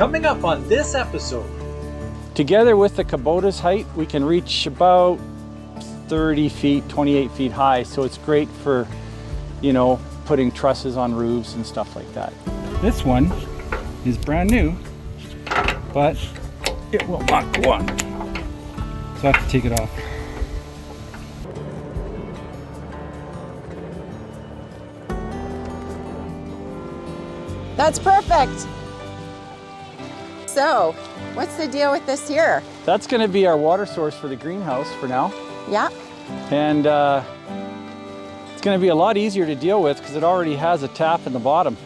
Coming up on this episode. Together with the Kubota's height, we can reach about 30 feet, 28 feet high. So it's great for, you know, putting trusses on roofs and stuff like that. This one is brand new, but it will not go on. So I have to take it off. That's perfect. So, what's the deal with this here? That's going to be our water source for the greenhouse for now. Yeah. And it's going to be a lot easier to deal with because it already has a tap in the bottom.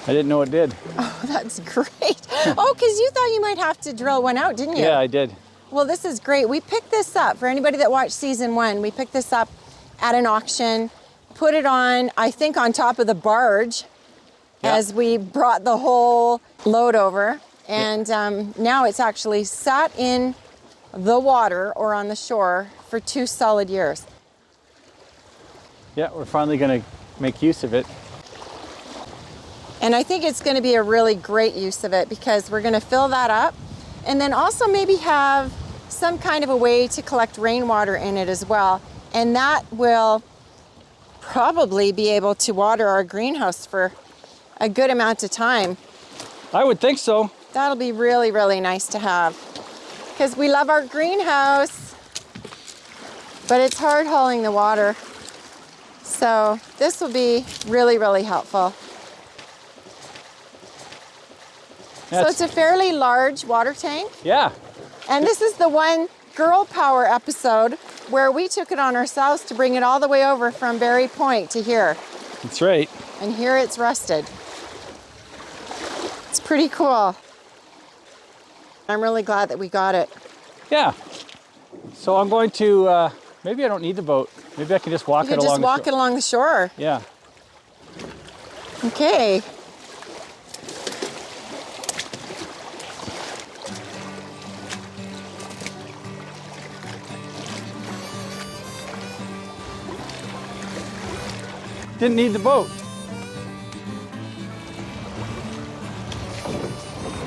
I didn't know it did. Oh, that's great. Oh, because you thought you might have to drill one out, didn't you? Yeah, I did. Well, this is great. We picked this up. For anybody that watched season 1, we picked this up at an auction, put it on, I think, on top of the barge as we brought the whole load over. And now it's actually sat in the water or on the shore for 2 solid years. Yeah, we're finally going to make use of it. And I think it's going to be a really great use of it because we're going to fill that up and then also maybe have some kind of a way to collect rainwater in it as well. And that will probably be able to water our greenhouse for a good amount of time. I would think so. That'll be really, really nice to have because we love our greenhouse, but it's hard hauling the water. So this will be really, really helpful. So it's a fairly large water tank. Yeah. And this is the one girl power episode where we took it on ourselves to bring it all the way over from Berry Point to here. That's right. And here it's rusted. It's pretty cool. I'm really glad that we got it. Yeah. So I'm going to, maybe I don't need the boat. Maybe I can just walk it along the shore. You can just walk it along the shore. Yeah. Okay. Didn't need the boat.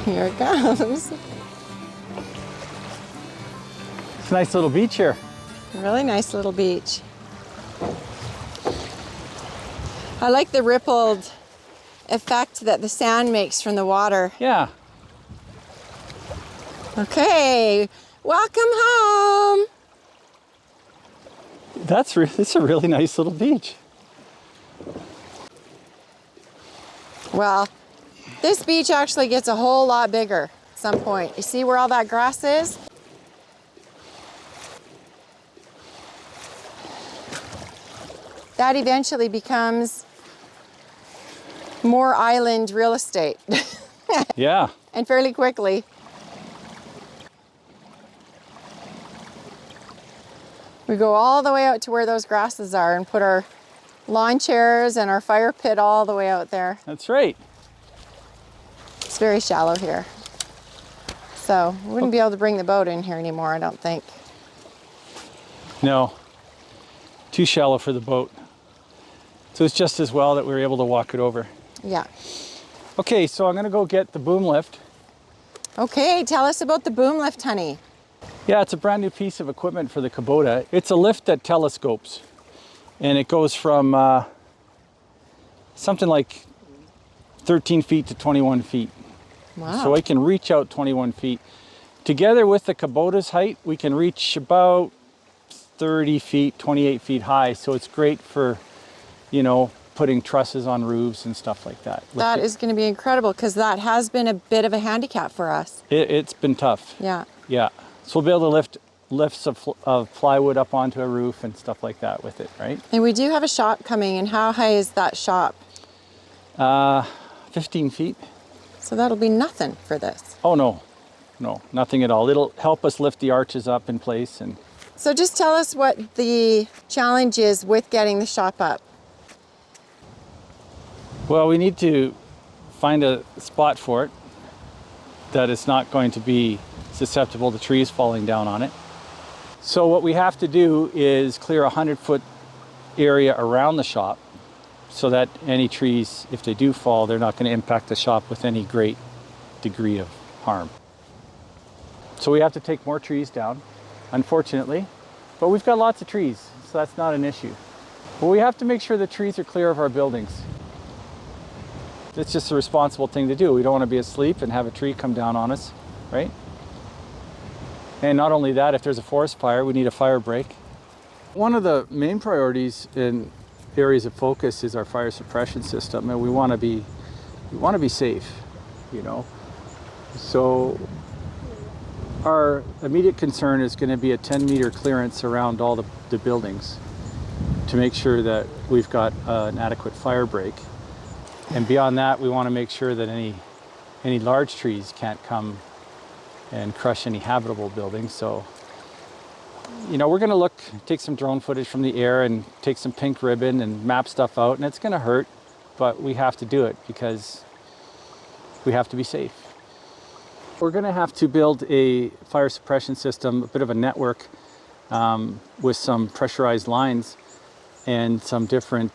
Here it comes. It's a nice little beach here. Really nice little beach. I like the rippled effect that the sand makes from the water. Yeah. Okay, welcome home. It's a really nice little beach. Well, this beach actually gets a whole lot bigger at some point. You see where all that grass is? That eventually becomes more island real estate. Yeah. And fairly quickly. We go all the way out to where those grasses are and put our lawn chairs and our fire pit all the way out there. That's right. It's very shallow here. So we wouldn't be able to bring the boat in here anymore, I don't think. No. Too shallow for the boat. So it's just as well that we were able to walk it over. Yeah. Okay, so I'm gonna go get the boom lift. Okay, tell us about the boom lift, honey. Yeah, it's a brand new piece of equipment for the Kubota. It's a lift that telescopes. And it goes from something like 13 feet to 21 feet. Wow. So I can reach out 21 feet. Together with the Kubota's height, we can reach about 30 feet, 28 feet high. So it's great for, you know, putting trusses on roofs and stuff like that. That is going to be incredible because that has been a bit of a handicap for us. It's been tough. Yeah. Yeah. So we'll be able to lift lifts of plywood up onto a roof and stuff like that with it, right? And we do have a shop coming, and how high is that shop? 15 feet. So that'll be nothing for this. Oh no, nothing at all. It'll help us lift the arches up in place. And so just tell us what the challenge is with getting the shop up. well, we need to find a spot for it that is not going to be susceptible to trees falling down on it. So what we have to do is clear a 100-foot area around the shop so that any trees, if they do fall, they're not going to impact the shop with any great degree of harm. So we have to take more trees down, unfortunately, but we've got lots of trees, so that's not an issue. But we have to make sure the trees are clear of our buildings. It's just a responsible thing to do. We don't want to be asleep and have a tree come down on us, right? And not only that, if there's a forest fire, we need a fire break. One of the main priorities in areas of focus is our fire suppression system, and we want to be safe, you know. So our immediate concern is going to be a 10-meter clearance around all the buildings to make sure that we've got an adequate fire break. And beyond that, we want to make sure that any large trees can't come and crush any habitable buildings. So, you know, we're going to take some drone footage from the air and take some pink ribbon and map stuff out, and it's going to hurt, but we have to do it because we have to be safe. We're going to have to build a fire suppression system, a bit of a network with some pressurized lines and some different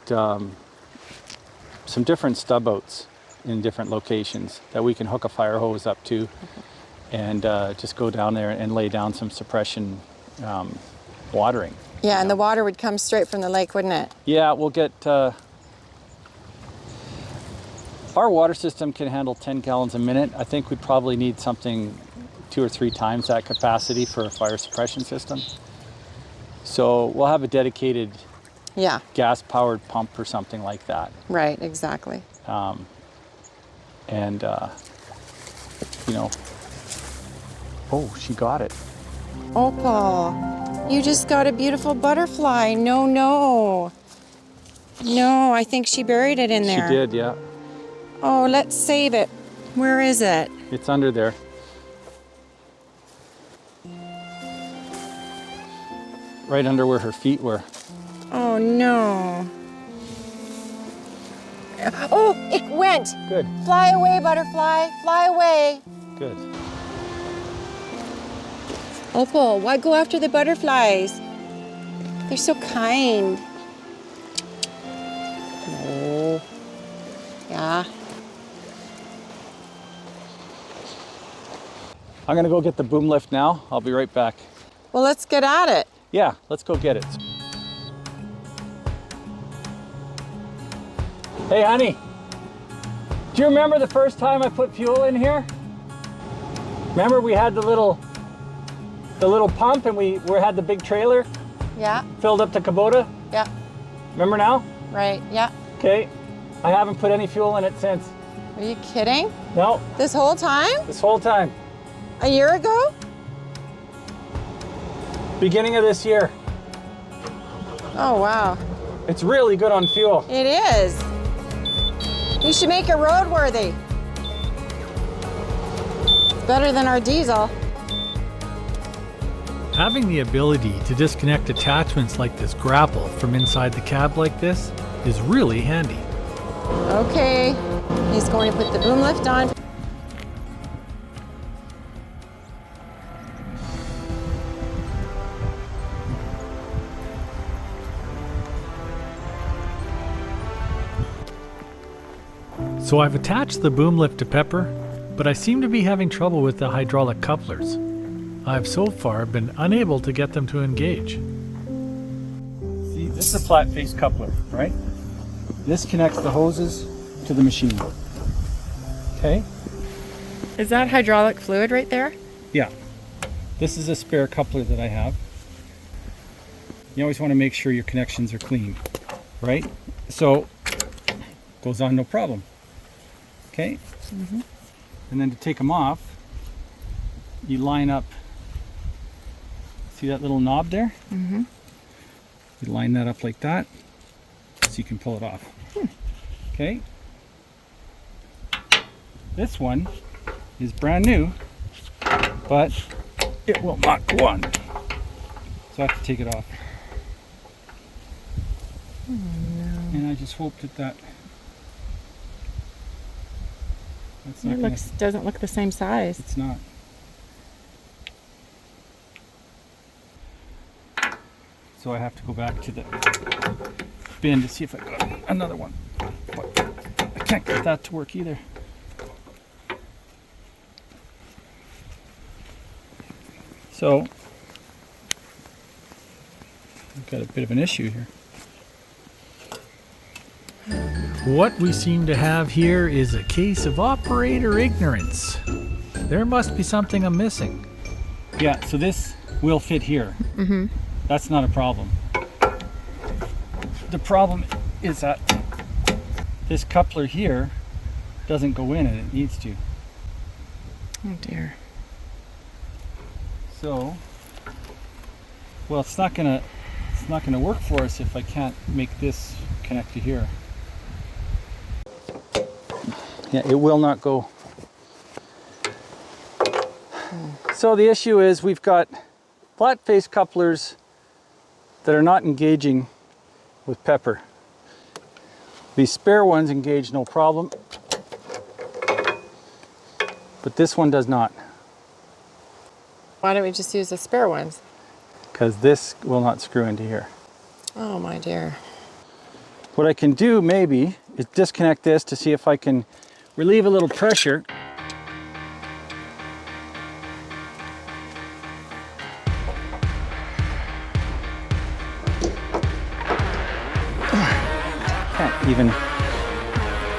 stub outs in different locations that we can hook a fire hose up to and just go down there and lay down some suppression watering. Yeah, and the water would come straight from the lake, wouldn't it? Yeah, we'll get, our water system can handle 10 gallons a minute. I think we'd probably need something 2 or 3 times that capacity for a fire suppression system. So we'll have a dedicated gas-powered pump or something like that. Right, exactly. You know, oh, she got it. Opal, you just got a beautiful butterfly. No, I think she buried it in there. She did, yeah. Oh, let's save it. Where is it? It's under there. Right under where her feet were. Oh, no. Oh, it went. Good. Fly away, butterfly. Fly away. Good. Opal, why go after the butterflies? They're so kind. Oh. Yeah. I'm going to go get the boom lift now. I'll be right back. Well, let's get at it. Yeah, let's go get it. Hey, honey. Do you remember the first time I put fuel in here? Remember we had the little pump and we had the big trailer? Yeah. Filled up the Kubota? Yeah. Remember now? Right, yeah. Okay. I haven't put any fuel in it since. Are you kidding? No. This whole time? This whole time. A year ago? Beginning of this year. Oh, wow. It's really good on fuel. It is. You should make it roadworthy. It's better than our diesel. Having the ability to disconnect attachments like this grapple from inside the cab like this is really handy. Okay, he's going to put the boom lift on. So I've attached the boom lift to Pepper, but I seem to be having trouble with the hydraulic couplers. I've so far been unable to get them to engage. See, this is a flat face coupler, right? This connects the hoses to the machine. Okay? Is that hydraulic fluid right there? Yeah. This is a spare coupler that I have. You always want to make sure your connections are clean, right? So, goes on no problem. Okay? Mm-hmm. And then to take them off, you line up, see that little knob there? Mm-hmm. You line that up like that, so you can pull it off. Okay? This one is brand new, but it will not go on. So I have to take it off. Oh, no. And I just hope that that's not It doesn't look the same size. It's not. So I have to go back to the bin to see if I got another one. But I can't get that to work either. So, we've got a bit of an issue here. What we seem to have here is a case of operator ignorance. There must be something I'm missing. Yeah, so this will fit here. Mm-hmm. That's not a problem. The problem is that this coupler here doesn't go in and it needs to. Oh dear. So, well, it's not gonna work for us if I can't make this connect to here. Yeah, it will not go. So the issue is we've got flat face couplers that are not engaging with pepper. These spare ones engage no problem, but this one does not. Why don't we just use the spare ones? Because this will not screw into here. Oh my dear. What I can do maybe is disconnect this to see if I can relieve a little pressure.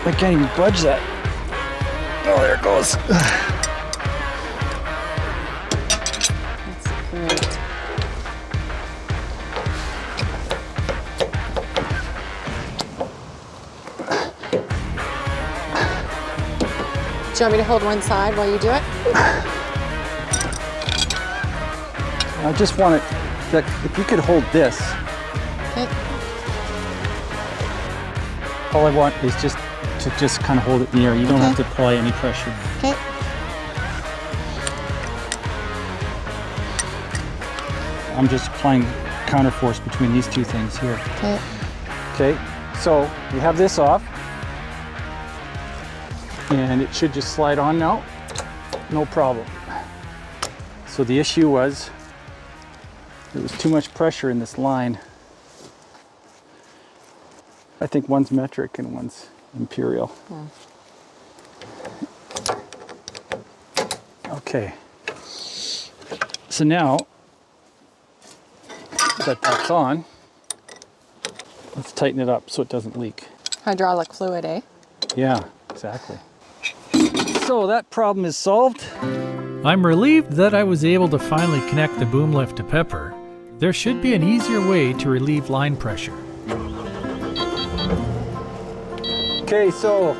I can't even budge that. Oh, there it goes. That's great. Do you want me to hold one side while you do it? I just want it, that if you could hold this, Okay. all I want is just to kind of hold it in the air. You don't have to apply any pressure. Okay. I'm just applying counterforce between these two things here. Okay. Okay, so we have this off. And it should just slide on now. No problem. So the issue was there was too much pressure in this line. I think one's metric and one's imperial. Okay. So now that that's on, let's tighten it up so it doesn't leak. Hydraulic fluid, eh? Yeah, exactly. So that problem is solved. I'm relieved that I was able to finally connect the boom lift to pepper. There should be an easier way to relieve line pressure. Okay, so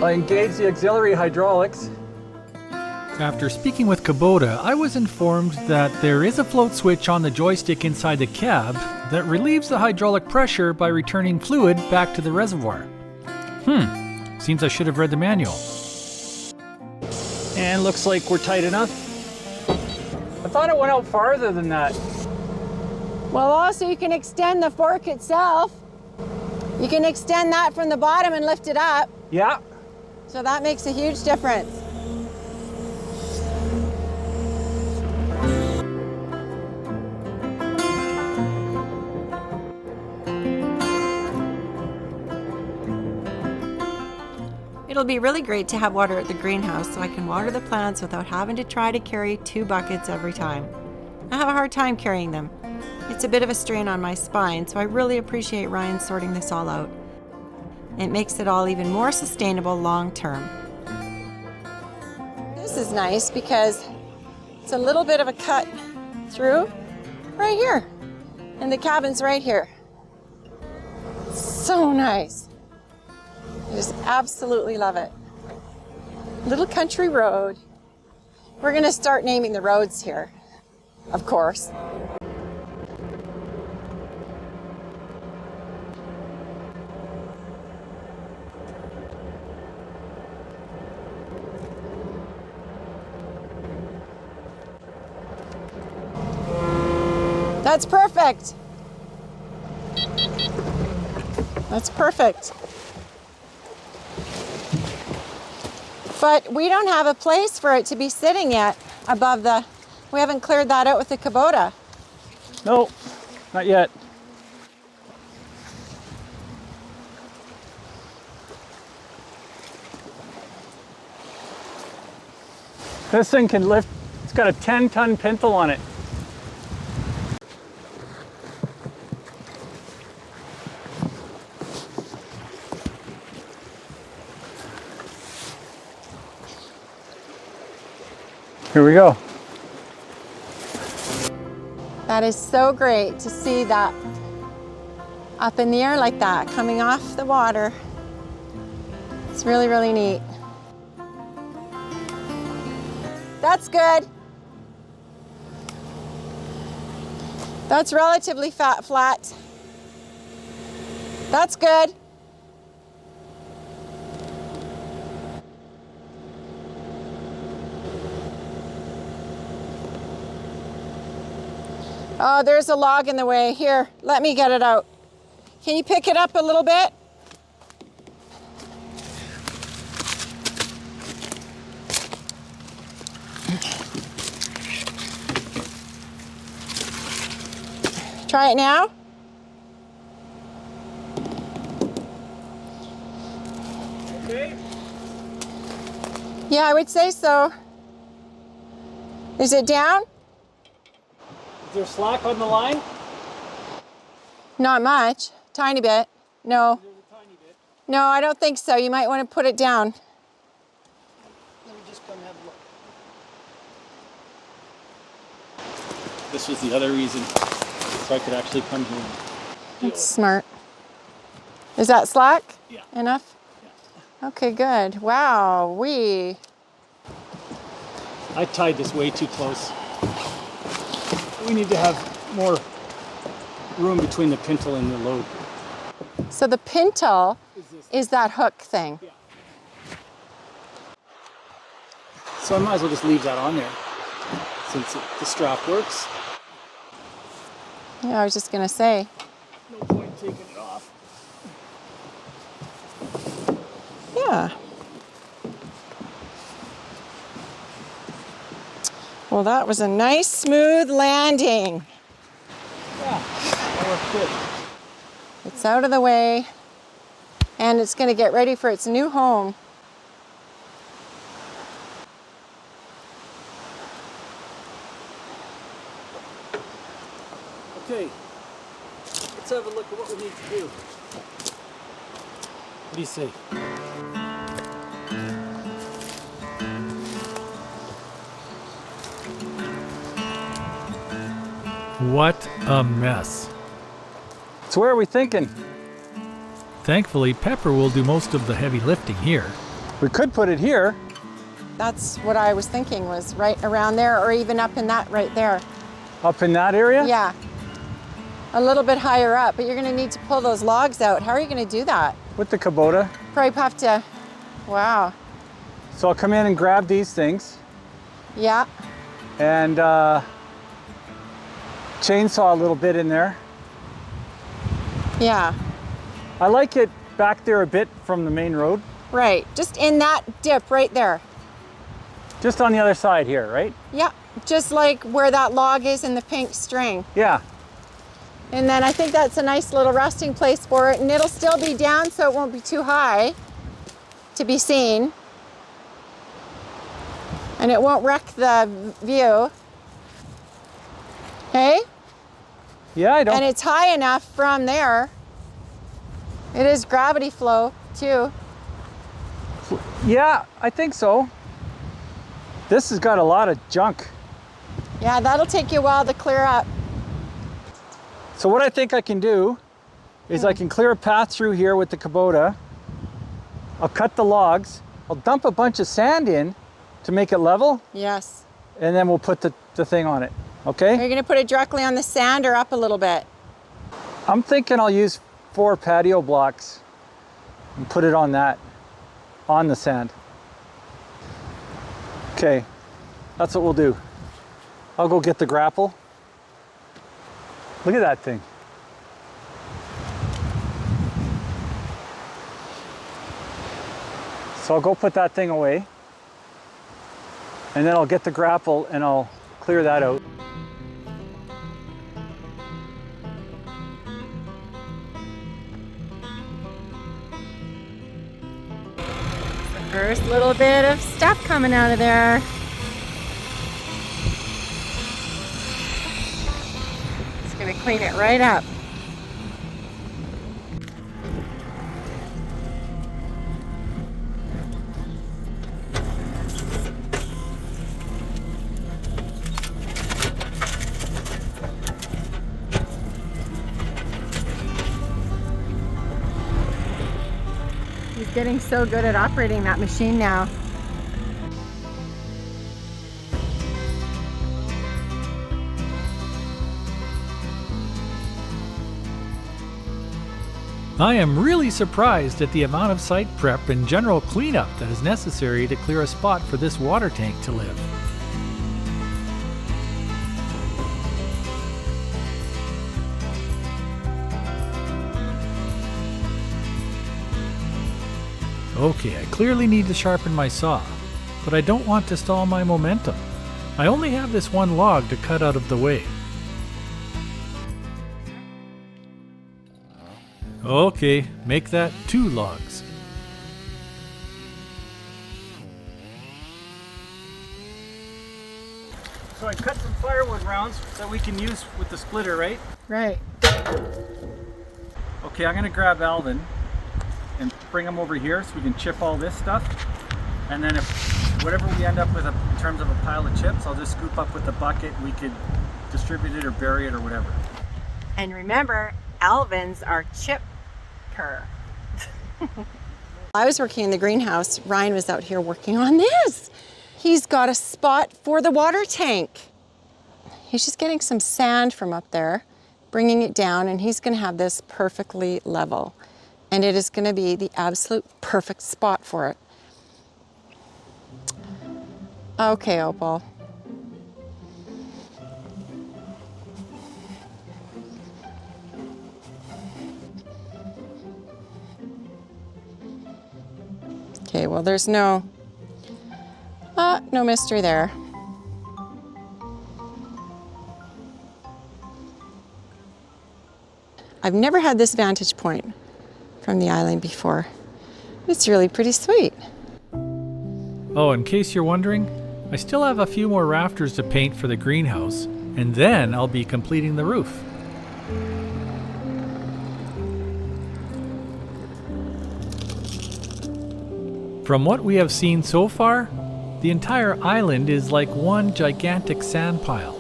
I engaged the auxiliary hydraulics. After speaking with Kubota, I was informed that there is a float switch on the joystick inside the cab that relieves the hydraulic pressure by returning fluid back to the reservoir. Seems I should have read the manual. And looks like we're tight enough. I thought it went out farther than that. Well, also you can extend the fork itself. You can extend that from the bottom and lift it up. Yeah. So that makes a huge difference. It'll be really great to have water at the greenhouse so I can water the plants without having to try to carry 2 buckets every time. I have a hard time carrying them. It's a bit of a strain on my spine, so I really appreciate Ryan sorting this all out. It makes it all even more sustainable long term. This is nice because it's a little bit of a cut through right here. And the cabin's right here. So nice. I just absolutely love it. Little country road. We're gonna start naming the roads here, of course. That's perfect. That's perfect. But we don't have a place for it to be sitting yet above the, we haven't cleared that out with the Kubota. No, not yet. This thing can lift, it's got a 10-ton pintle on it. Here we go. That is so great to see that up in the air like that, coming off the water. It's really, really neat. That's good. That's relatively flat. That's good. Oh, there's a log in the way. Here, let me get it out. Can you pick it up a little bit? Try it now. Okay. Yeah, I would say so. Is it down? Is there slack on the line? Not much. Tiny bit. No. There's a tiny bit. No, I don't think so. You might want to put it down. Let me just come have a look. This was the other reason, so I could actually come here. That's smart. Is that slack? Yeah. Enough? Yeah. Okay, good. Wow, I tied this way too close. We need to have more room between the pintle and the load. So the pintle this? is that hook thing. Yeah. So I might as well just leave that on there since the strap works. Yeah, I was just gonna say. No point taking it off. Yeah. Well, that was a nice, smooth landing. Yeah, that worked good. It's out of the way, and it's gonna get ready for its new home. Okay, let's have a look at what we need to do. What do you say? What a mess. So where are we thinking? Thankfully, Pepper will do most of the heavy lifting here. We could put it here. That's what I was thinking, was right around there, or even up in that right there. Up in that area? Yeah. A little bit higher up, but you're gonna need to pull those logs out. How are you gonna do that? With the Kubota. Probably have to, wow. So I'll come in and grab these things Yeah, and chainsaw a little bit in there. yeah, I like it back there a bit from the main road. right. Just in that dip right there. Just on the other side here, right? Yeah, just like where that log is in the pink string. Yeah. And then I think that's a nice little resting place for it, and it'll still be down so it won't be too high to be seen. And it won't wreck the view. Okay? Yeah, I don't. And it's high enough from there. It is gravity flow too. Yeah, I think so. This has got a lot of junk. Yeah, that'll take you a while to clear up. So what I think I can do is I can clear a path through here with the Kubota. I'll cut the logs. I'll dump a bunch of sand in to make it level, Yes. and then we'll put the thing on it, okay? Are you gonna put it directly on the sand or up a little bit? I'm thinking I'll use 4 patio blocks and put it on that, on the sand. Okay, that's what we'll do. I'll go get the grapple. Look at that thing. So I'll go put that thing away, and then I'll get the grapple and I'll clear that out. First little bit of stuff coming out of there. It's gonna clean it right up. getting so good at operating that machine now. I am really surprised at the amount of site prep and general cleanup that is necessary to clear a spot for this water tank to live. Okay, I clearly need to sharpen my saw, but I don't want to stall my momentum. I only have this one log to cut out of the way. Okay, make that 2 logs. So I cut some firewood rounds that we can use with the splitter, right? Right. Okay, I'm gonna grab Alvin and bring him over here so we can chip all this stuff. And then if whatever we end up with in terms of a pile of chips, I'll just scoop up with the bucket. We could distribute it or bury it or whatever. And remember, Alvin's our chipper. I was working in the greenhouse. Ryan was out here working on this. He's got a spot for the water tank. He's just getting some sand from up there, bringing it down, and he's gonna have this perfectly level. And it is gonna be the absolute perfect spot for it. Okay, Opal. Okay, well, there's no mystery there. I've never had this vantage point from the island before. It's really pretty sweet. Oh, in case you're wondering, I still have a few more rafters to paint for the greenhouse, and then I'll be completing the roof. From what we have seen so far, the entire island is like one gigantic sand pile.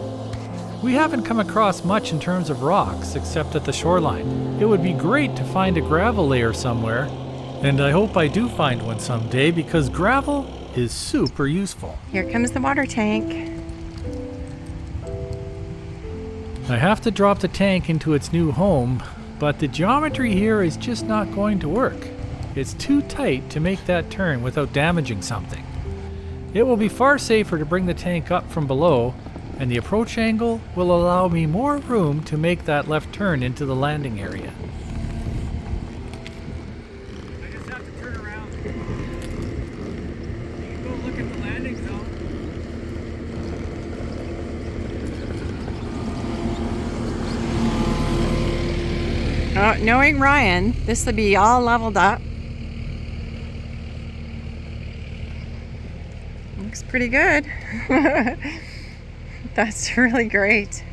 We haven't come across much in terms of rocks except at the shoreline. It would be great to find a gravel layer somewhere, and I hope I do find one someday because gravel is super useful. Here comes the water tank. I have to drop the tank into its new home, but the geometry here is just not going to work. It's too tight to make that turn without damaging something. It will be far safer to bring the tank up from below, and the approach angle will allow me more room to make that left turn into the landing area. I just have to turn around. You can go look at the landing zone. Knowing Ryan, this will be all leveled up. Looks pretty good. That's really great.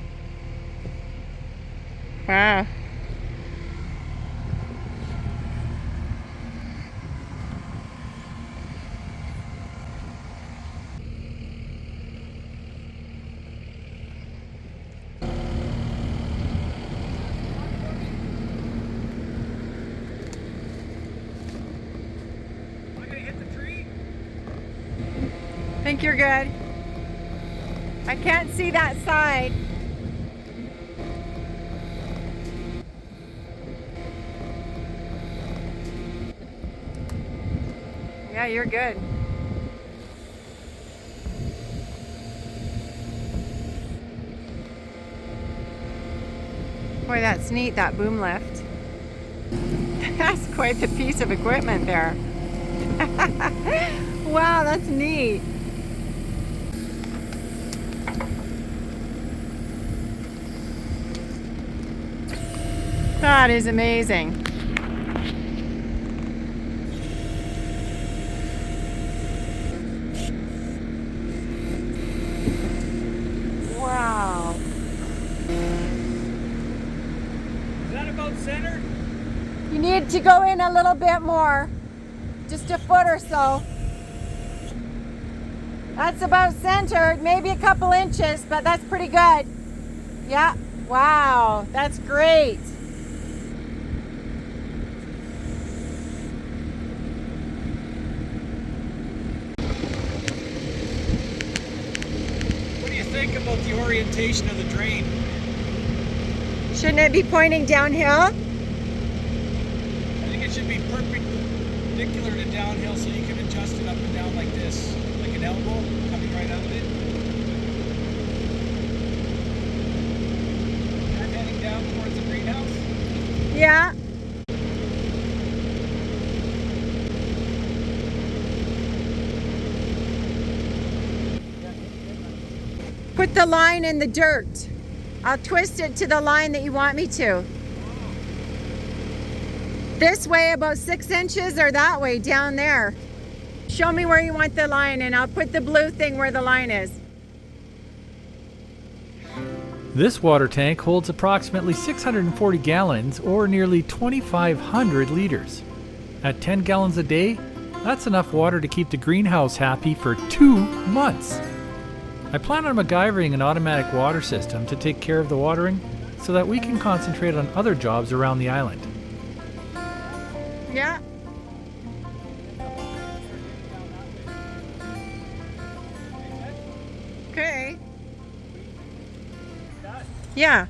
Wow. I think you're good. I can't see that side. Yeah, you're good. Boy, that's neat, that boom lift. That's quite the piece of equipment there. Wow, that's neat. That is amazing. Wow. Is that about center? You need to go in a little bit more. Just a foot or so. That's about centered, maybe a couple inches, but that's pretty good. Yeah, wow, that's great. think about the orientation of the drain? Shouldn't it be pointing downhill? I think it should be perpendicular to downhill so you can adjust it up and down like this, like an elbow coming right out of it. And heading down towards the greenhouse. Yeah. Put the line in the dirt. I'll twist it to the line that you want me to. This way about 6 inches or that way down there. Show me where you want the line and I'll put the blue thing where the line is. This water tank holds approximately 640 gallons or nearly 2,500 liters. At 10 gallons a day, that's enough water to keep the greenhouse happy for 2 months. I plan on MacGyvering an automatic water system to take care of the watering so that we can concentrate on other jobs around the island. Yeah. Okay. Yeah,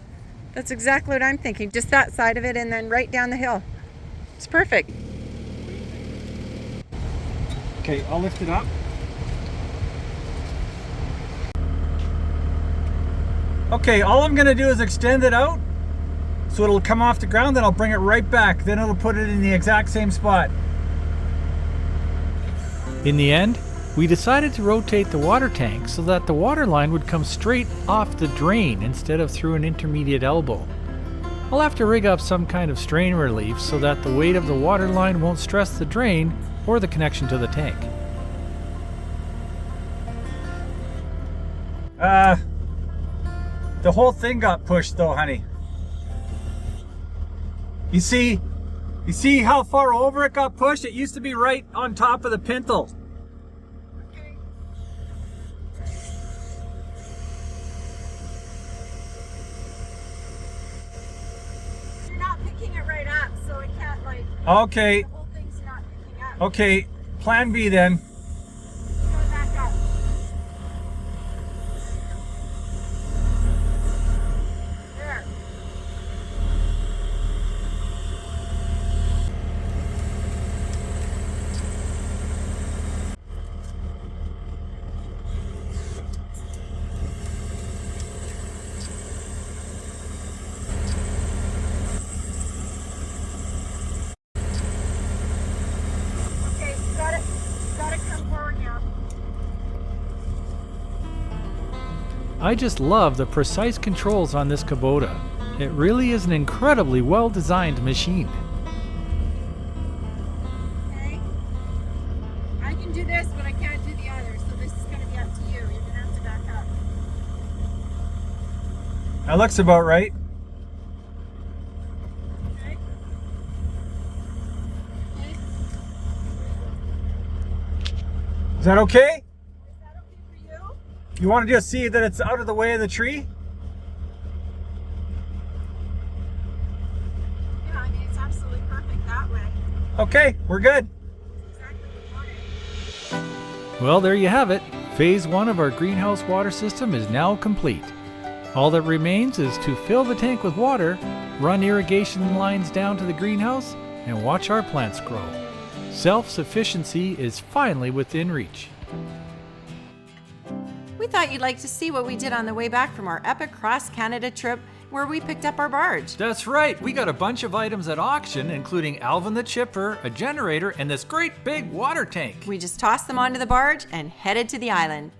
that's exactly what I'm thinking. Just that side of it and then right down the hill. It's perfect. Okay, I'll lift it up. Okay, all I'm gonna do is extend it out so it'll come off the ground, then I'll bring it right back. Then it'll put it in the exact same spot. In the end, we decided to rotate the water tank so that the water line would come straight off the drain instead of through an intermediate elbow. I'll have to rig up some kind of strain relief so that the weight of the water line won't stress the drain or the connection to the tank. The whole thing got pushed though, honey. You see how far over it got pushed? It used to be right on top of the pintle. You're not picking it right up, so it can't like. Okay. The whole thing's not picking up. Okay, plan B then. Go back up. There. Okay, got it come forward now. I just love the precise controls on this Kubota. It really is an incredibly well-designed machine. Okay. I can do this, but I can't do the other, so this is going to be up to you. You're going to have to back up. That looks about right. Okay. Okay. Is that okay? Is that okay for you? You want to just see that it's out of the way of the tree? Yeah, I mean, it's absolutely perfect that way. Okay, we're good. Exactly what we wanted. Well, there you have it. Phase 1 of our greenhouse water system is now complete. All that remains is to fill the tank with water, run irrigation lines down to the greenhouse, and watch our plants grow. Self-sufficiency is finally within reach. We thought you'd like to see what we did on the way back from our epic cross-Canada trip where we picked up our barge. That's right, we got a bunch of items at auction, including Alvin the chipper, a generator, and this great big water tank. We just tossed them onto the barge and headed to the island.